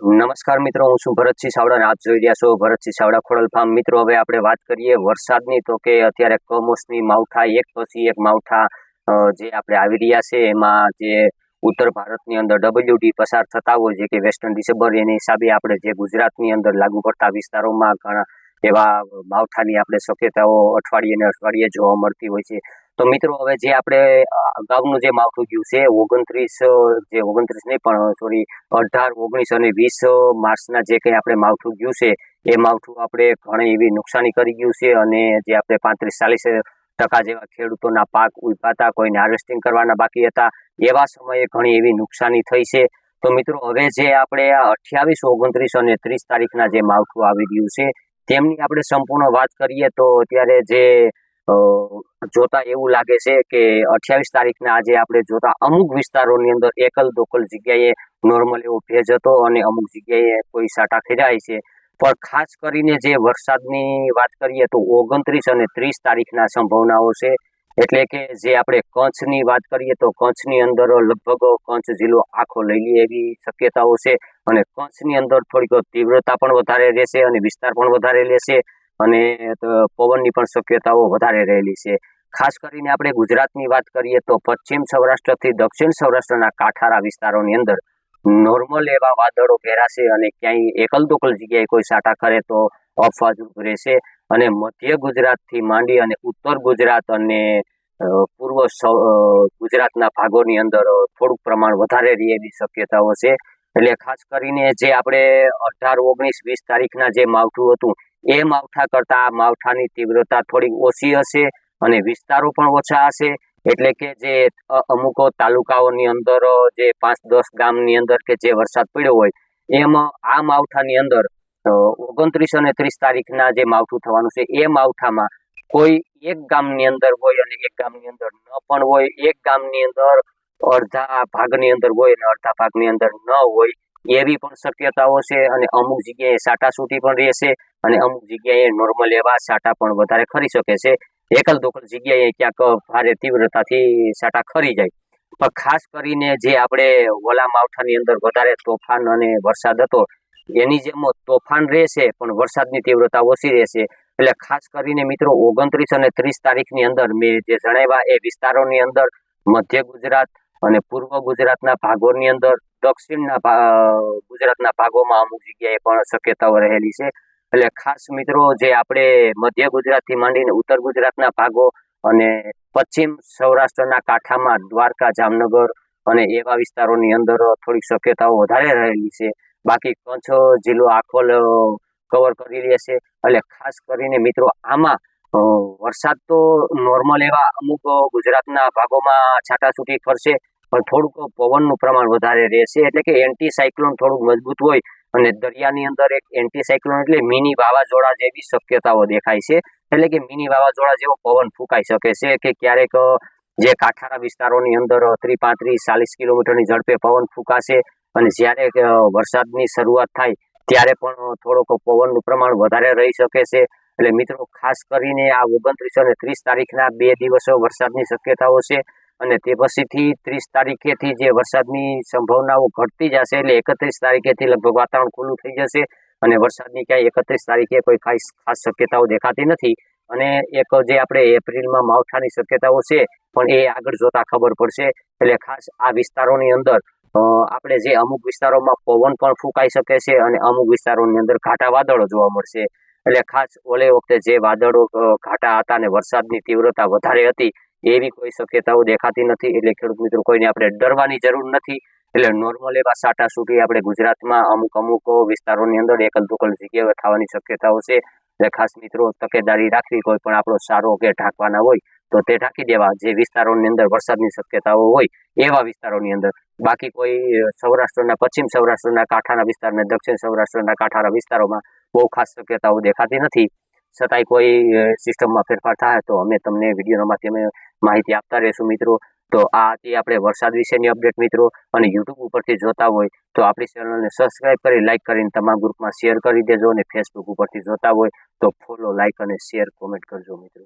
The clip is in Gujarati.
નમસ્કાર મિત્રો, હું છું ભરતસિંહ ચાવડા અને આપ જોઈ રહ્યા છો ભરતસિંહ ચાવડા ખોડલ ફાર્મ. મિત્રો, હવે આપણે વાત કરીએ વરસાદની. તો કે અત્યારે કમોસમી માવઠા એક પછી એક માવઠા જે આપણે આવી રહ્યા છે, એમાં જે ઉત્તર ભારતની અંદર WD પસાર થતા હોય છે કે વેસ્ટર્ન ડિસ્ટર્બન્સ, એની હિસાબે આપણે જે ગુજરાતની અંદર લાગુ પડતા વિસ્તારોમાં ઘણા એવા માવઠાની આપણે શક્યતાઓ અઠવાડિયે જોવા મળતી હોય છે. તો મિત્રો, હવે જે આપણે અગાઉનું જે માવઠું ગયું છે 29 નહીં પણ સોરી 18, 19 અને 20 માર્ચના જે કંઈ આપણે માવઠું ગયું છે, એ માવઠું આપણે ઘણી એવી નુકસાની કરી ગયું છે. અને જે આપણે 35-40% જેવા ખેડૂતોના પાક ઉભા હતા, કોઈને હાર્વેસ્ટિંગ કરવાના બાકી હતા, એવા સમયે ઘણી એવી નુકસાની થઈ છે. તો મિત્રો, હવે જે આપણે 28, 29 અને 30 તારીખના જે માવઠું આવી રહ્યું છે, તેમની આપણે સંપૂર્ણ વાત કરીએ તો અત્યારે જે જોતા એવું લાગે છે કે 28 તારીખના આજે આપણે જોતા અમુક વિસ્તારોની અંદર એકલ દોકલ જગ્યાએ નોર્મલ એવો ભેજ હતો અને અમુક જગ્યાએ કોઈ સાટા ખેડાય છે. પણ ખાસ કરીને જે વરસાદની વાત કરીએ તો 29 અને 30 તારીખના સંભાવનાઓ છે. એટલે કે જે આપણે કચ્છની વાત કરીએ તો કચ્છની અંદર લગભગ કચ્છ જિલ્લો આખો લઈ લે એવી શક્યતાઓ છે. અને કચ્છની અંદર થોડીક તીવ્રતા પણ વધારે રહેશે અને વિસ્તાર પણ વધારે લેશે અને પવનની પણ શક્યતાઓ વધારે રહેલી છે. ખાસ કરીને આપણે ગુજરાતની વાત કરીએ તો પશ્ચિમ સૌરાષ્ટ્રથી દક્ષિણ સૌરાષ્ટ્રના કાંઠારા વિસ્તારોની અંદર નોર્મલ એવા વાદળો ઘેરાશે અને ક્યાંય એકલ દોકલ જગ્યાએ કોઈ સાટા કરે તો અફવાજરૂપ રહેશે. અને મધ્ય ગુજરાતથી માંડી અને ઉત્તર ગુજરાત અને પૂર્વ ગુજરાતના ભાગોની અંદર થોડુંક પ્રમાણ વધારે રહે એવી શક્યતાઓ છે. એટલે ખાસ કરીને જે આપણે 18, 19, 20 તારીખના જે માવઠું હતું, એ માવઠા કરતા આ માવઠાની તીવ્રતા થોડીક ઓછી હશે અને વિસ્તારો પણ ઓછા હશે. એટલે કે જે અમુક તાલુકાઓની અંદર જે 5-10 ગામની અંદર કે જે વરસાદ પડ્યો હોય, એમાં આ માવઠાની અંદર 29 અને 30 તારીખના જે માવઠું થવાનું છે, એ માવઠામાં કોઈ એક ગામની અંદર હોય અને એક ગામની અંદર ન પણ હોય, એક ગામની અંદર અડધા ભાગની અંદર હોય અને અડધા ભાગની અંદર ન હોય એવી પણ શક્યતાઓ છે. અને અમુક જગ્યાએ સાટાસૂટી પણ રહેશે અને અમુક જગ્યાએ નોર્મલ એવા સાટા પણ વધારે ખરી શકે છે. એકલ દોકલ જગ્યાએ ક્યાંક ભારે તીવ્રતાથી સાટા ખરી જાય. પણ ખાસ કરીને જે આપણે ઓલા માવઠાની અંદર વધારે તોફાન અને વરસાદ હતો, એની જેમ તોફાન રહેશે પણ વરસાદની તીવ્રતા ઓછી રહેશે. એટલે ખાસ કરીને મિત્રો 29 અને 30 તારીખની અંદર મેં જે જણાવ્યા એ વિસ્તારોની અંદર મધ્ય ગુજરાત અને પૂર્વ ગુજરાતના ભાગોની અંદર, દક્ષિણના ગુજરાતના ભાગોમાં અમુક જગ્યાએ પણ શક્યતાઓ રહેલી છે. એટલે ખાસ મિત્રો, જે આપણે મધ્ય ગુજરાતથી માંડીને ઉત્તર ગુજરાતના ભાગો અને પશ્ચિમ સૌરાષ્ટ્રના કાંઠામાં દ્વારકા, જામનગર અને એવા વિસ્તારોની અંદર થોડીક શક્યતાઓ વધારે રહેલી છે. બાકી કચ્છ જિલ્લો આખો કવર કરી લેશે. એટલે ખાસ કરીને મિત્રો, આમાં વરસાદ તો નોર્મલ એવા અમુક ગુજરાતના ભાગોમાં છાટાછૂટી ફરશે, પણ થોડુંક પવનનું પ્રમાણ વધારે રહેશે. એટલે કે એન્ટી સાયક્લોન થોડુંક મજબૂત હોય અને દરિયાની અંદર એક એન્ટી સાયક્લોન એટલે મિની વાવાઝોડા જેવી શક્યતાઓ દેખાય છે. એટલે કે મિની વાવાઝોડા જેવો પવન ફૂંકાઈ શકે છે કે ક્યારેક જે કાંઠારા વિસ્તારોની અંદર 30, 35, 40 કિલોમીટરની ઝડપે પવન ફૂંકાશે. અને જ્યારે વરસાદની શરૂઆત થાય ત્યારે પણ થોડોક પવનનું પ્રમાણ વધારે રહી શકે છે. એટલે મિત્રો, ખાસ કરીને આ 29 અને 30 તારીખના 2 દિવસો વરસાદની શક્યતાઓ છે. અને તે પછીથી 30 તારીખેથી જે વરસાદની સંભાવનાઓ ઘટતી જશે. એટલે 31 તારીખેથી લગભગ વાતાવરણ ખુલ્લું થઈ જશે અને વરસાદની ક્યાંય 31 તારીખે કોઈ ખાસ શક્યતાઓ દેખાતી નથી. અને એક જે આપણે એપ્રિલમાં માવઠાની શક્યતાઓ છે, પણ એ આગળ જોતા ખબર પડશે. એટલે ખાસ આ વિસ્તારોની અંદર આપણે જે અમુક વિસ્તારોમાં પવન પણ ફૂંકાઈ શકે છે અને અમુક વિસ્તારોની અંદર ઘાટા વાદળો જોવા મળશે. એટલે ખાસ ઓલે વખતે જે વાદળો ઘાટા હતા અને વરસાદની તીવ્રતા વધારે હતી, એવી કોઈ શક્યતાઓ દેખાતી નથી. એટલે ખેડૂત મિત્રો, કોઈને આપણે ડરવાની જરૂર નથી. એટલે નોર્મલ એવા સાટાસૂટી આપણે ગુજરાતમાં અમુક વિસ્તારોની અંદર એકલ દોકલ જગ્યાએ થવાની શક્યતાઓ છે. એટલે ખાસ મિત્રો, તકેદારી રાખવી. કોઈ પણ આપણો સારો કે ઢાંકવાના હોય તો તે ઢાંકી દેવા, જે વિસ્તારોની અંદર વરસાદની શક્યતાઓ હોય એવા વિસ્તારોની અંદર. બાકી કોઈ સૌરાષ્ટ્રના, પશ્ચિમ સૌરાષ્ટ્રના કાંઠાના વિસ્તાર અને દક્ષિણ સૌરાષ્ટ્રના કાંઠાના વિસ્તારોમાં બહુ ખાસ શક્યતાઓ દેખાતી નથી. છતાંય કોઈ સિસ્ટમમાં ફેરફાર થાય તો અમે તમને વિડીયોના માધ્યમે માહિતી આપતા રહેશું મિત્રો. તો આ હતી આપણે વરસાદ વિશેની અપડેટ મિત્રો. અને યુટ્યુબ ઉપરથી જોતા હોય તો આપણી ચેનલને સબસ્ક્રાઇબ કરી, લાઇક કરીને તમામ ગ્રુપમાં શેર કરી દેજો. અને ફેસબુક ઉપરથી જોતા હોય તો ફોલો, લાઇક અને શેર, કોમેન્ટ કરજો મિત્રો.